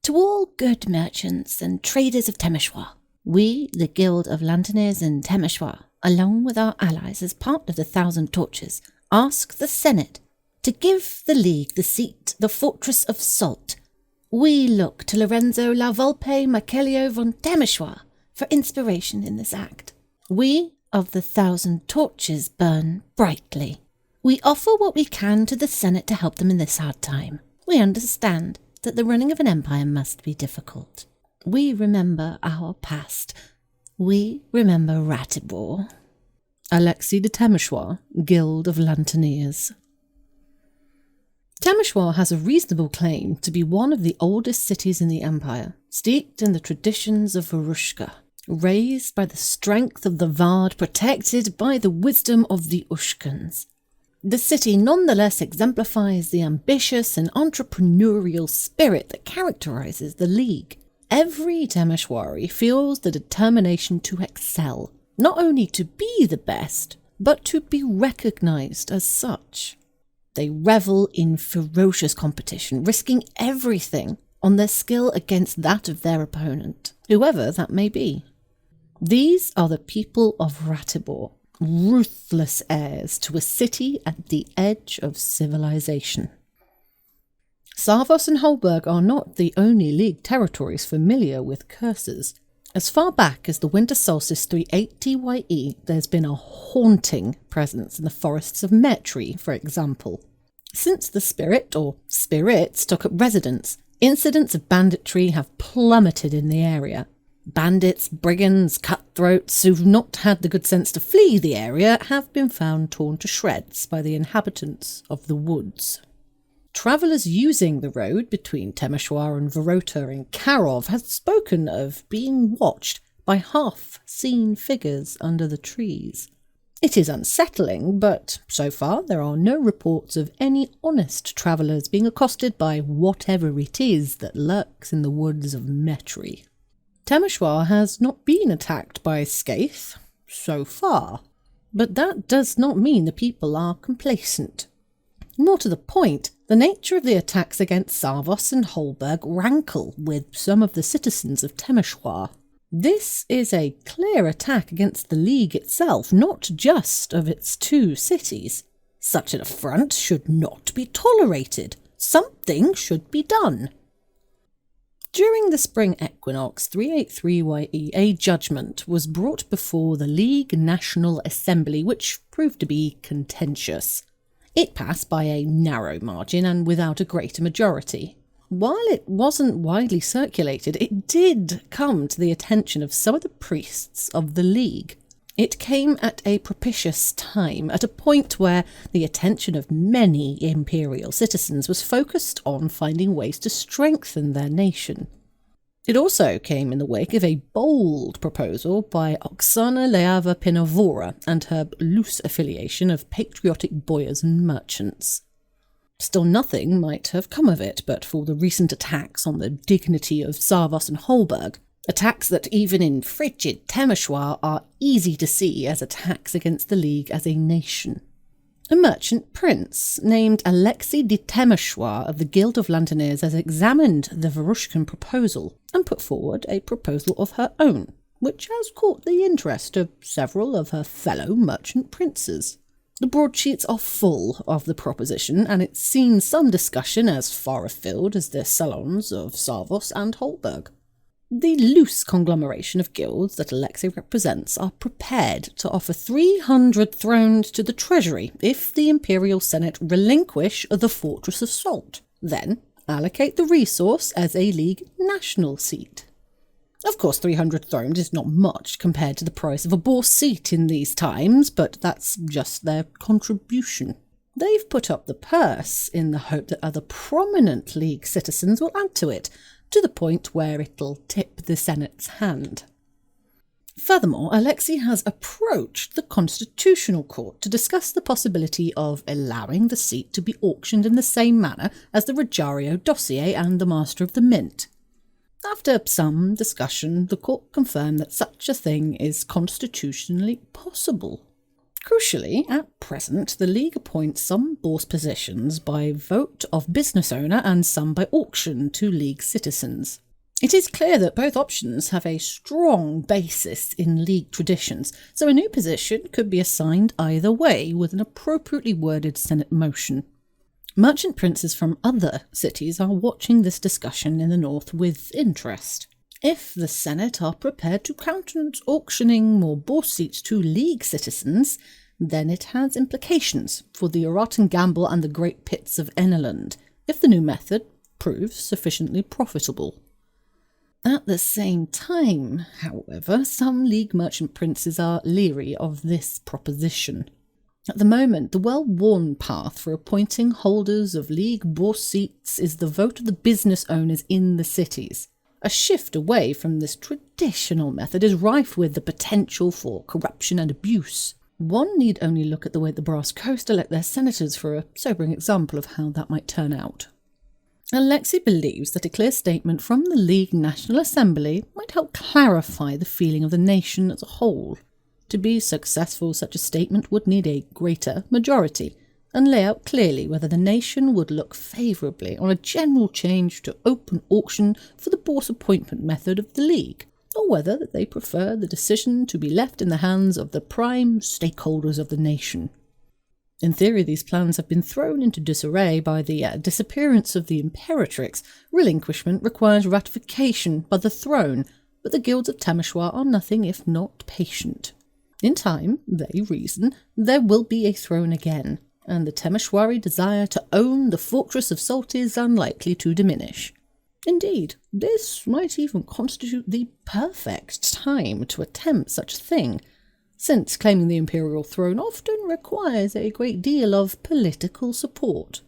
To all good merchants and traders of Temeschwar, we, the Guild of Lanterners in Temeschwar, along with our allies as part of the Thousand Torches, ask the Senate to give the League the seat, the Fortress of Salt. We look to Lorenzo La Volpe Machelio von Temeschwar for inspiration in this act. We of the Thousand Torches burn brightly. We offer what we can to the Senate to help them in this hard time. We understand that the running of an empire must be difficult. We remember our past. We remember Ratibor. Alexei de Temeschwar, Guild of Lanterners. Temeschwar has a reasonable claim to be one of the oldest cities in the Empire, steeped in the traditions of Varushka, raised by the strength of the Vard, protected by the wisdom of the Ushkans. The city nonetheless exemplifies the ambitious and entrepreneurial spirit that characterises the League. Every Temeschwari feels the determination to excel, not only to be the best, but to be recognised as such. They revel in ferocious competition, risking everything on their skill against that of their opponent, whoever that may be. These are the people of Ratibor, ruthless heirs to a city at the edge of civilization. Sarvos and Holberg are not the only League territories familiar with curses. As far back as the winter solstice 380 YE, there's been a haunting presence in the forests of Metri, for example. Since the spirit, or spirits, took up residence, incidents of banditry have plummeted in the area. Bandits, brigands, cutthroats who've not had the good sense to flee the area have been found torn to shreds by the inhabitants of the woods. Travellers using the road between Temeschwar and Vorota in Karov have spoken of being watched by half-seen figures under the trees. It is unsettling, but so far there are no reports of any honest travellers being accosted by whatever it is that lurks in the woods of Metri. Temeschwar has not been attacked by Skaith, so far, but that does not mean the people are complacent. More to the point, the nature of the attacks against Sarvos and Holberg rankle with some of the citizens of Temeschwar. This is a clear attack against the League itself, not just of its two cities. Such an affront should not be tolerated. Something should be done. During the spring equinox 383 YE, a judgment was brought before the League National Assembly, which proved to be contentious. It passed by a narrow margin and without a greater majority. While it wasn't widely circulated, it did come to the attention of some of the priests of the League. It came at a propitious time, at a point where the attention of many imperial citizens was focused on finding ways to strengthen their nation. It also came in the wake of a bold proposal by Oksana Leava Pinovora and her loose affiliation of patriotic boyars and merchants. Still, nothing might have come of it but for the recent attacks on the dignity of Sarvos and Holberg, attacks that even in frigid Temeschwar are easy to see as attacks against the League as a nation. A merchant prince named Alexei de Temeschwar of the Guild of Lanterners has examined the Varushkan proposal and put forward a proposal of her own, which has caught the interest of several of her fellow merchant princes. The broadsheets are full of the proposition, and it's seen some discussion as far afield as the salons of Sarvos and Holberg. The loose conglomeration of guilds that Alexei represents are prepared to offer 300 thrones to the treasury if the Imperial Senate relinquish the Fortress of Salt, then allocate the resource as a League national seat. Of course, 300 thrones is not much compared to the price of a boar seat in these times, but that's just their contribution. They've put up the purse in the hope that other prominent League citizens will add to it, to the point where it'll tip the Senate's hand. Furthermore, Alexei has approached the Constitutional Court to discuss the possibility of allowing the seat to be auctioned in the same manner as the Ruggiero dossier and the Master of the Mint. After some discussion, the court confirmed that such a thing is constitutionally possible. Crucially, at present, the League appoints some boss positions by vote of business owner and some by auction to League citizens. It is clear that both options have a strong basis in League traditions, so a new position could be assigned either way with an appropriately worded Senate motion. Merchant princes from other cities are watching this discussion in the north with interest. If the Senate are prepared to countenance auctioning more boss seats to League citizens, then it has implications for the Gamble and the Great Pits of Enneland, if the new method proves sufficiently profitable. At the same time, however, some League merchant princes are leery of this proposition. At the moment, the well-worn path for appointing holders of League boss seats is the vote of the business owners in the cities. A shift away from this traditional method is rife with the potential for corruption and abuse. One need only look at the way the Brass Coast elect their senators for a sobering example of how that might turn out. Alexei believes that a clear statement from the League National Assembly might help clarify the feeling of the nation as a whole. To be successful, such a statement would need a greater majority, and lay out clearly whether the nation would look favourably on a general change to open auction for the boss appointment method of the League, or whether they prefer the decision to be left in the hands of the prime stakeholders of the nation. In theory, these plans have been thrown into disarray by the disappearance of the Imperatrix. Relinquishment requires ratification by the throne, but the guilds of Temeschwar are nothing if not patient. In time, they reason, there will be a throne again, and the Temeschwari desire to own the fortress of Salt is unlikely to diminish. Indeed, this might even constitute the perfect time to attempt such a thing, since claiming the imperial throne often requires a great deal of political support.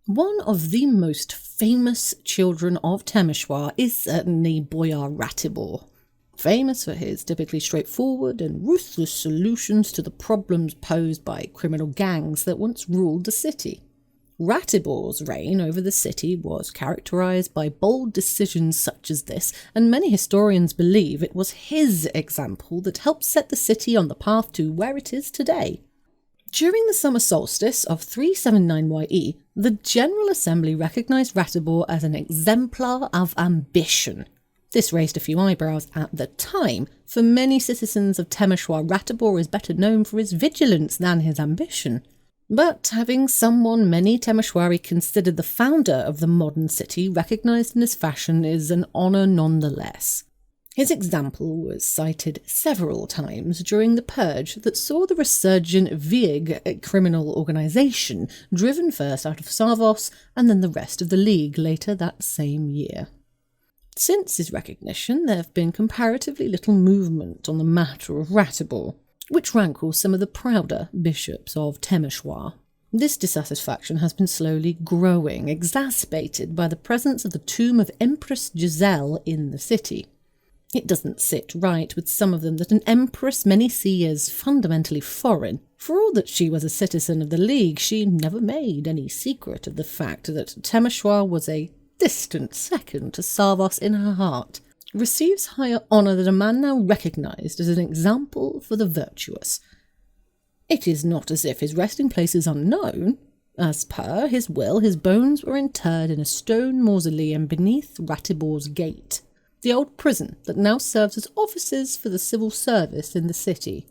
One of the most famous children of Temeschwar is certainly Boyar Ratibor, famous for his typically straightforward and ruthless solutions to the problems posed by criminal gangs that once ruled the city. Ratibor's reign over the city was characterized by bold decisions such as this, and many historians believe it was his example that helped set the city on the path to where it is today. During the summer solstice of 379 YE, the General Assembly recognized Ratibor as an exemplar of ambition. This raised a few eyebrows at the time. For many citizens of Temeschwar, Ratibor is better known for his vigilance than his ambition. But having someone many Temeschwari considered the founder of the modern city recognised in this fashion is an honour nonetheless. His example was cited several times during the purge that saw the resurgent Viig criminal organisation driven first out of Savos and then the rest of the League later that same year. Since his recognition, there have been comparatively little movement on the matter of Ratibor, which rankles some of the prouder bishops of Temeschwar. This dissatisfaction has been slowly growing, exacerbated by the presence of the tomb of Empress Giselle in the city. It doesn't sit right with some of them that an empress many see as fundamentally foreign. For all that she was a citizen of the League, she never made any secret of the fact that Temeschwar was a distant second to Savos in her heart, receives higher honour than a man now recognised as an example for the virtuous. It is not as if his resting place is unknown. As per his will, his bones were interred in a stone mausoleum beneath Ratibor's gate, the old prison that now serves as offices for the civil service in the city.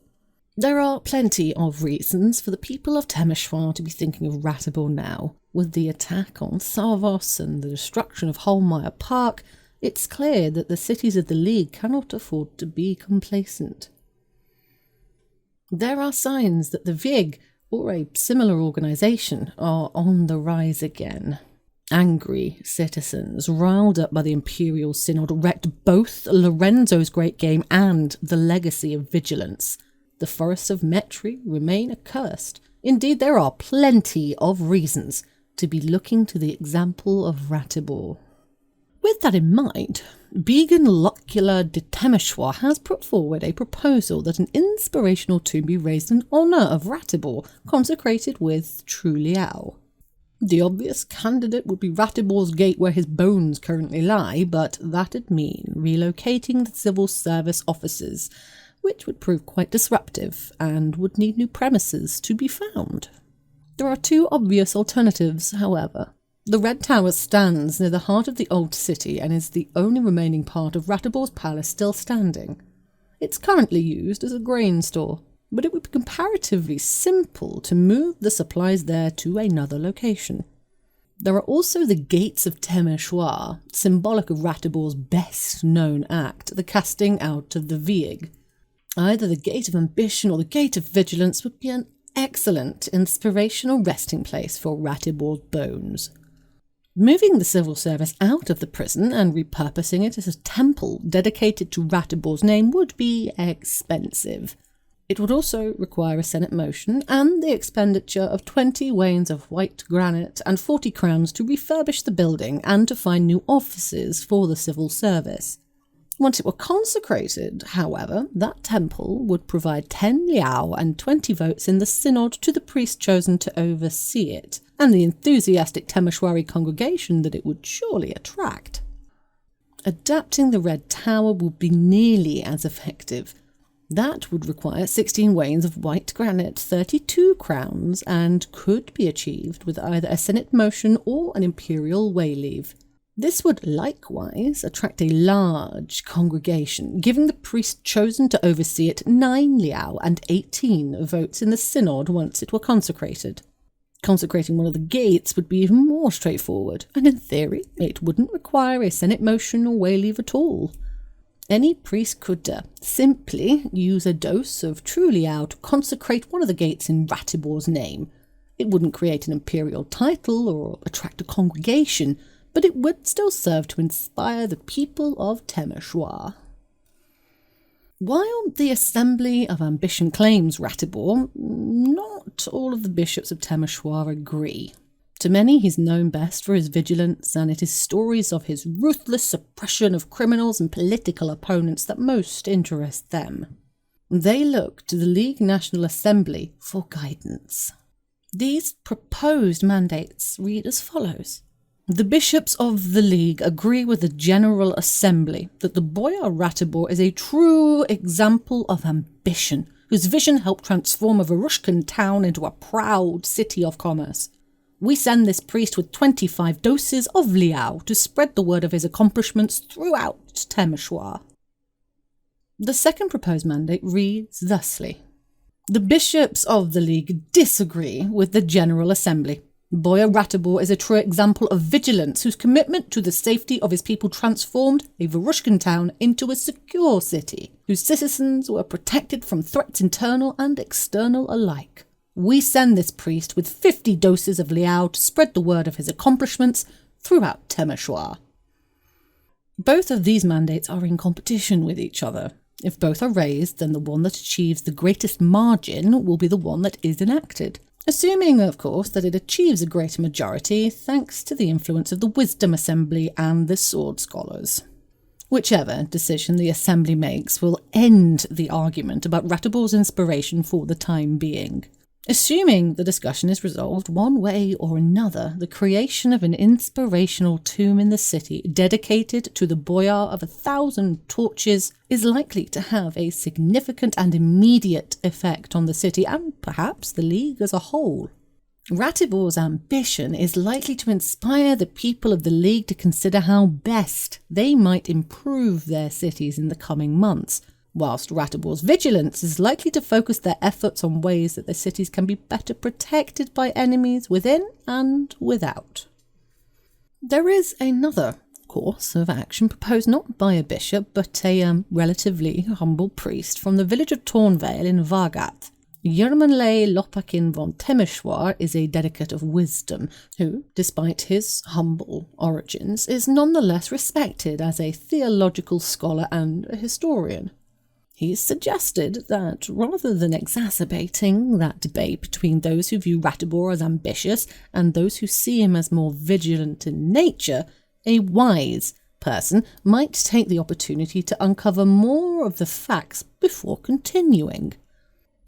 There are plenty of reasons for the people of Temeschwar to be thinking of Ratibor now. With the attack on Savos and the destruction of Holmeyer Park, it's clear that the cities of the League cannot afford to be complacent. There are signs that the Viig, or a similar organisation, are on the rise again. Angry citizens, riled up by the Imperial Synod, wrecked both Lorenzo's Great Game and the legacy of vigilance. The forests of Metri remain accursed. Indeed, there are plenty of reasons to be looking to the example of Ratibor. With that in mind, Began Locula de Temeschwar has put forward a proposal that an inspirational tomb be raised in honour of Ratibor, consecrated with True Liao. The obvious candidate would be Ratibor's gate where his bones currently lie, but that'd mean relocating the civil service offices, which would prove quite disruptive and would need new premises to be found. There are two obvious alternatives, however. The Red Tower stands near the heart of the old city and is the only remaining part of Ratibor's palace still standing. It's currently used as a grain store, but it would be comparatively simple to move the supplies there to another location. There are also the Gates of Temeschwar, symbolic of Ratibor's best-known act, the casting out of the Viig. Either the Gate of Ambition or the Gate of Vigilance would be an excellent inspirational resting place for Ratibor's bones. Moving the civil service out of the prison and repurposing it as a temple dedicated to Ratibor's name would be expensive. It would also require a Senate motion and the expenditure of 20 wains of white granite and 40 crowns to refurbish the building and to find new offices for the civil service. Once it were consecrated, however, that temple would provide 10 liao and 20 votes in the synod to the priest chosen to oversee it, and the enthusiastic Temeschwari congregation that it would surely attract. Adapting the Red Tower would be nearly as effective. That would require 16 wains of white granite, 32 crowns, and could be achieved with either a Senate motion or an imperial wayleave. This would likewise attract a large congregation, giving the priest chosen to oversee it 9 liao and 18 votes in the synod once it were consecrated. Consecrating one of the gates would be even more straightforward, and in theory it wouldn't require a Senate motion or wayleave at all. Any priest could simply use a dose of true liao to consecrate one of the gates in Ratibor's name. It wouldn't create an imperial title or attract a congregation, but it would still serve to inspire the people of Temeschwar. While the Assembly of Ambition claims Ratibor, not all of the bishops of Temeschwar agree. To many, he's known best for his vigilance, and it is stories of his ruthless suppression of criminals and political opponents that most interest them. They look to the League National Assembly for guidance. These proposed mandates read as follows. The bishops of the League agree with the General Assembly that the Boyar Ratibor is a true example of ambition, whose vision helped transform a Varushkan town into a proud city of commerce. We send this priest with 25 doses of liao to spread the word of his accomplishments throughout Temeschwar. The second proposed mandate reads thusly. The bishops of the League disagree with the General Assembly. Boyar Ratibor is a true example of vigilance whose commitment to the safety of his people transformed a Varushkan town into a secure city, whose citizens were protected from threats internal and external alike. We send this priest with 50 doses of liao to spread the word of his accomplishments throughout Temeschwar. Both of these mandates are in competition with each other. If both are raised, then the one that achieves the greatest margin will be the one that is enacted, assuming, of course, that it achieves a greater majority thanks to the influence of the Wisdom Assembly and the Sword Scholars. Whichever decision the Assembly makes will end the argument about Ratibor's inspiration for the time being. Assuming the discussion is resolved one way or another, the creation of an inspirational tomb in the city dedicated to the Boyar of 1,000 Torches is likely to have a significant and immediate effect on the city and perhaps the League as a whole. Ratibor's ambition is likely to inspire the people of the League to consider how best they might improve their cities in the coming months, whilst Ratibor's vigilance is likely to focus their efforts on ways that their cities can be better protected by enemies within and without. There is another course of action proposed not by a bishop, but a relatively humble priest from the village of Tornvale in Vargat. Yermanle Lopakin von Temeschwar is a dedicate of wisdom, who, despite his humble origins, is nonetheless respected as a theological scholar and a historian. He's suggested that rather than exacerbating that debate between those who view Ratibor as ambitious and those who see him as more vigilant in nature, a wise person might take the opportunity to uncover more of the facts before continuing.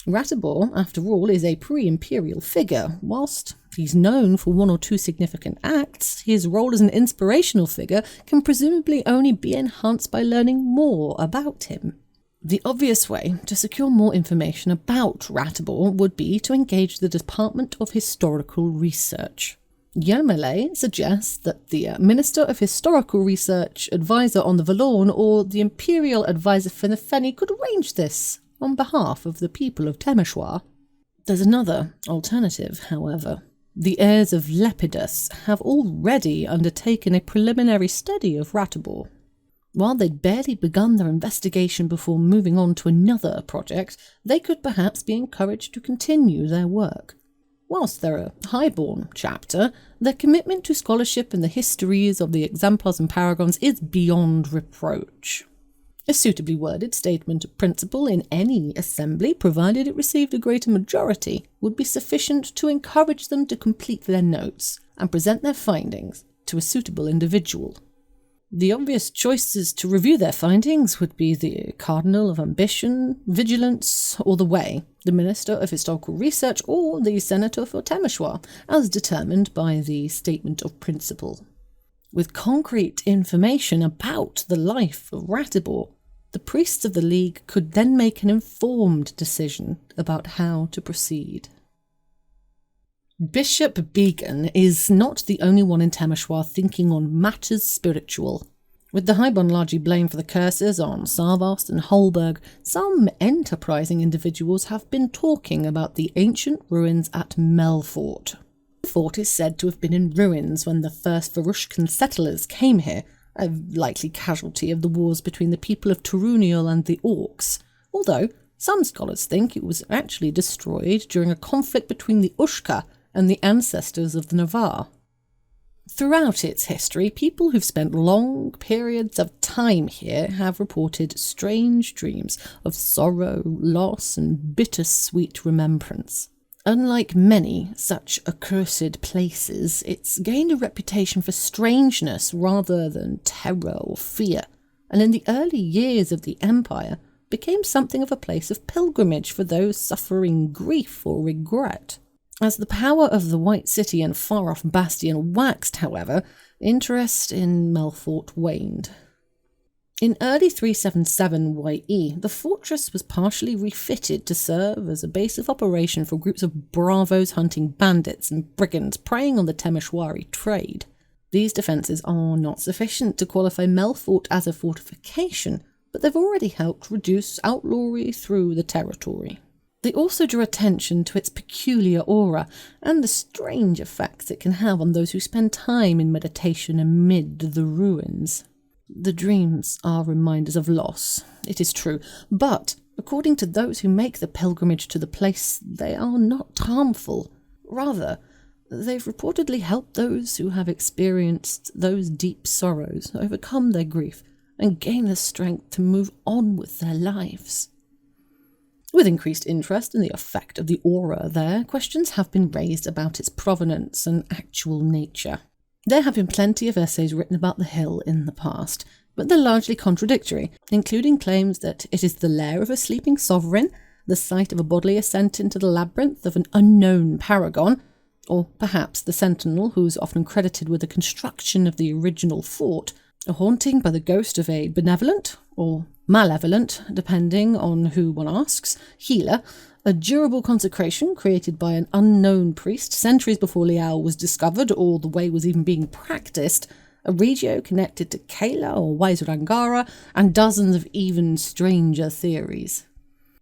Ratibor, after all, is a pre-imperial figure. Whilst he's known for one or two significant acts, his role as an inspirational figure can presumably only be enhanced by learning more about him. The obvious way to secure more information about Ratibor would be to engage the Department of Historical Research. Yermele suggests that the Minister of Historical Research, Advisor on the Valorn, or the Imperial Advisor for the Feni could arrange this on behalf of the people of Temeschwar. There's another alternative, however. The heirs of Lepidus have already undertaken a preliminary study of Ratibor. While they'd barely begun their investigation before moving on to another project, they could perhaps be encouraged to continue their work. Whilst they're a highborn chapter, their commitment to scholarship and the histories of the exemplars and paragons is beyond reproach. A suitably worded statement of principle in any assembly, provided it received a greater majority, would be sufficient to encourage them to complete their notes and present their findings to a suitable individual. The obvious choices to review their findings would be the Cardinal of Ambition, Vigilance, or the Way, the Minister of Historical Research, or the Senator for Temeschwar, as determined by the Statement of Principle. With concrete information about the life of Ratibor, the priests of the League could then make an informed decision about how to proceed. Bishop Began is not the only one in Temeschwar thinking on matters spiritual. With the Highborn largely blamed for the curses on Sarvast and Holberg, some enterprising individuals have been talking about the ancient ruins at Melfort. The fort is said to have been in ruins when the first Varushkan settlers came here, a likely casualty of the wars between the people of Turunial and the Orcs, although some scholars think it was actually destroyed during a conflict between the Ushka and the ancestors of the Navarre. Throughout its history, people who've spent long periods of time here have reported strange dreams of sorrow, loss, and bittersweet remembrance. Unlike many such accursed places, it's gained a reputation for strangeness rather than terror or fear, and in the early years of the Empire became something of a place of pilgrimage for those suffering grief or regret. As the power of the White City and far-off Bastion waxed, however, interest in Melfort waned. In early 377 YE, the fortress was partially refitted to serve as a base of operation for groups of bravos hunting bandits and brigands preying on the Temeschwari trade. These defences are not sufficient to qualify Melfort as a fortification, but they've already helped reduce outlawry through the territory. They also drew attention to its peculiar aura and the strange effects it can have on those who spend time in meditation amid the ruins. The dreams are reminders of loss, it is true, but according to those who make the pilgrimage to the place, they are not harmful. Rather, they've reportedly helped those who have experienced those deep sorrows overcome their grief and gain the strength to move on with their lives. With increased interest in the effect of the aura there, questions have been raised about its provenance and actual nature. There have been plenty of essays written about the hill in the past, but they're largely contradictory, including claims that it is the lair of a sleeping sovereign, the site of a bodily ascent into the labyrinth of an unknown paragon, or perhaps the sentinel who's often credited with the construction of the original fort, a haunting by the ghost of a benevolent, or malevolent, depending on who one asks, healer, a durable consecration created by an unknown priest centuries before Liao was discovered or the way was even being practiced, a regio connected to Kayla or Waisrangara, and dozens of even stranger theories.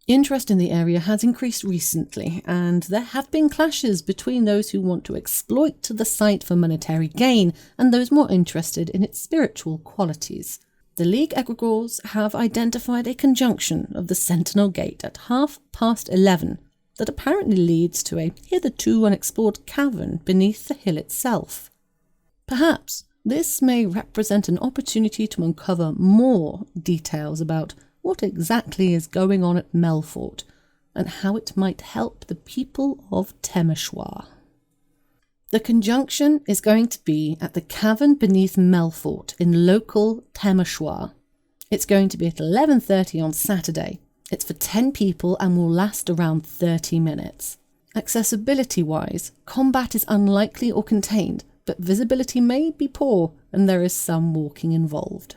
Interest in the area has increased recently, and there have been clashes between those who want to exploit the site for monetary gain and those more interested in its spiritual qualities. The League egregores have identified a conjunction of the Sentinel Gate at 11:30 that apparently leads to a hitherto unexplored cavern beneath the hill itself. Perhaps this may represent an opportunity to uncover more details about what exactly is going on at Melfort and how it might help the people of Temeschwar. The conjunction is going to be at the cavern beneath Melfort in local Temeschwar. It's going to be at 11:30 on Saturday. It's for 10 people and will last around 30 minutes. Accessibility-wise, combat is unlikely or contained, but visibility may be poor and there is some walking involved.